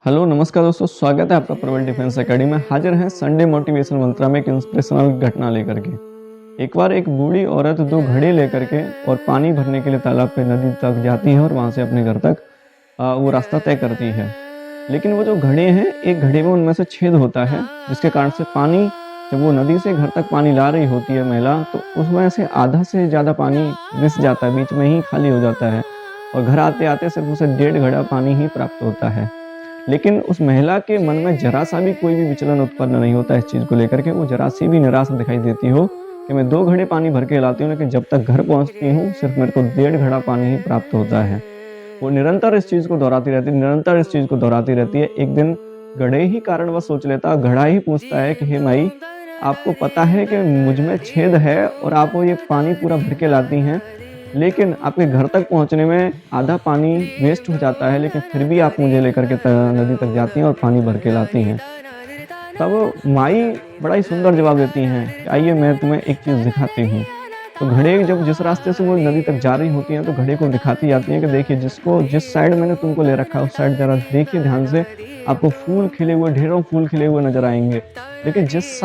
Hello नमस्कार दोस्तों, स्वागत है आपका प्रबल डिफेंस एकेडमी में। हाजिर हैं संडे मोटिवेशन मंत्रा में एक इंस्पिरेशनल घटना लेकर के। एक बार एक बूढ़ी औरत दो घड़े लेकर के और पानी भरने के लिए तालाब पे नदी तक जाती है और वहां से अपने घर तक वो रास्ता तय करती है। लेकिन वो जो घड़े हैं, एक घड़े में उनमें से छेद होता है, जिसके कारण से पानी, जब वो नदी से घर तक पानी ला रही होती है महिला, तो उसमें से आधा से ज़्यादा पानी रिस जाता है, बीच में ही खाली हो जाता है और घर आते आते सिर्फ उसे 1.5 घड़ा पानी ही प्राप्त होता है। लेकिन उस महिला के मन में ज़रा-सा भी कोई भी विचलन उत्पन्न नहीं होता इस चीज़ को लेकर के। वो ज़रा-सी भी निराश दिखाई देती हो कि मैं 2 घड़े पानी भर के लाती हूँ, लेकिन जब तक घर पहुँचती हूँ, सिर्फ़ मेरे को 1.5 घड़ा पानी ही प्राप्त होता है। वो निरंतर इस चीज़ को दोहराती रहती है, निरंतर इस चीज़ को दोहराती रहती है। एक दिन घड़े ही कारणवश सोच लेता, घड़ा ही पूछता है कि हे माई, आपको पता है कि मुझ में छेद है और आप वो ये पानी पूरा भर के लाती हैं, लेकिन आपके घर तक पहुँचने में आधा पानी वेस्ट हो जाता है, लेकिन फिर भी आप मुझे लेकर के नदी तक जाती हैं और पानी भर के लाती हैं। तब माई बड़ा ही सुंदर जवाब देती हैं कि आइए मैं तुम्हें एक चीज़ दिखाती हूँ। तो घड़े जब जिस रास्ते से वो नदी तक जा रही होती हैं, तो घड़े को दिखाती जाती हैं कि देखिए, जिस साइड मैंने तुमको ले रखा है उस साइड ज़रा देखिए ध्यान से, आपको फूल खिले हुए, ढेरों फूल खिले हुए नज़र आएँगे। लेकिन जिस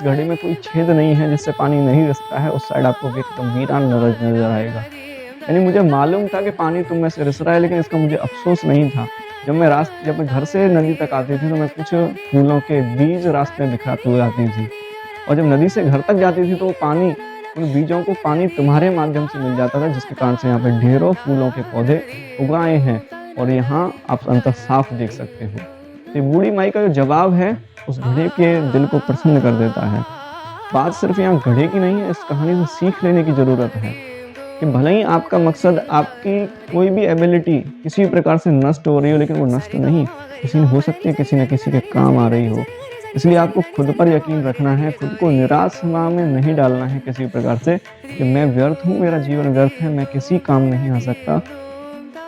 घड़े में कोई छेद नहीं है, जिससे पानी नहीं रिसता है, उस साइड आपको एकदम वीरान नज़र आएगा। यानी मुझे मालूम था कि पानी तुम में से रिस रहा है, लेकिन इसका मुझे अफ़सोस नहीं था। जब मैं घर से नदी तक आती थी, तो मैं कुछ फूलों के बीज रास्ते में बिखराते हुए आती थी, और जब नदी से घर तक जाती थी, तो वो पानी, उन बीजों को पानी तुम्हारे माध्यम से मिल जाता था, जिसके कारण से यहाँ पे ढेरों फूलों के पौधे उगाए हैं और यहाँ आप अंतर साफ देख सकते हो। तो ये बूढ़ी माई का जो जवाब है, उस घड़े के दिल को प्रसन्न कर देता है। बात सिर्फ़ यहाँ घड़े की नहीं है, इस कहानी से सीख लेने की ज़रूरत है कि भले ही आपका मकसद, आपकी कोई भी एबिलिटी किसी भी प्रकार से नष्ट हो रही हो, लेकिन वो नष्ट नहीं, किसी ने हो सकती है किसी न किसी के काम आ रही हो। इसलिए आपको खुद पर यकीन रखना है, खुद को निराशा में नहीं डालना है किसी भी प्रकार से कि मैं व्यर्थ हूँ, मेरा जीवन व्यर्थ है, मैं किसी काम नहीं आ सकता।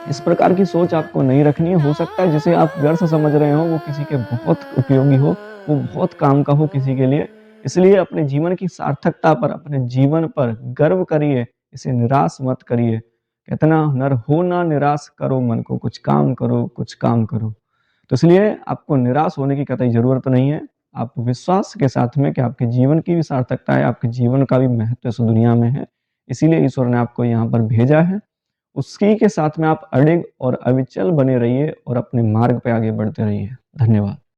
इस प्रकार की सोच आपको नहीं रखनी है। हो सकता है जिसे आप व्यर्थ समझ रहे हो, वो किसी के बहुत उपयोगी हो, वो बहुत काम का हो किसी के लिए। इसलिए अपने जीवन की सार्थकता पर, अपने जीवन पर गर्व करिए, इसे निराश मत करिए। कहते हैं ना, "नर हो ना निराश, करो मन को, कुछ काम करो, कुछ काम करो।" तो इसलिए आपको निराश होने की कतई ज़रूरत नहीं है। आप विश्वास के साथ में कि आपके जीवन की भी सार्थकता है, आपके जीवन का भी महत्व इस दुनिया में है। इसीलिए ईश्वर ने आपको यहाँ पर भेजा है। उसी के साथ में आप अडिग और अविचल बने रहिए और अपने मार्ग पे आगे बढ़ते रहिए। धन्यवाद।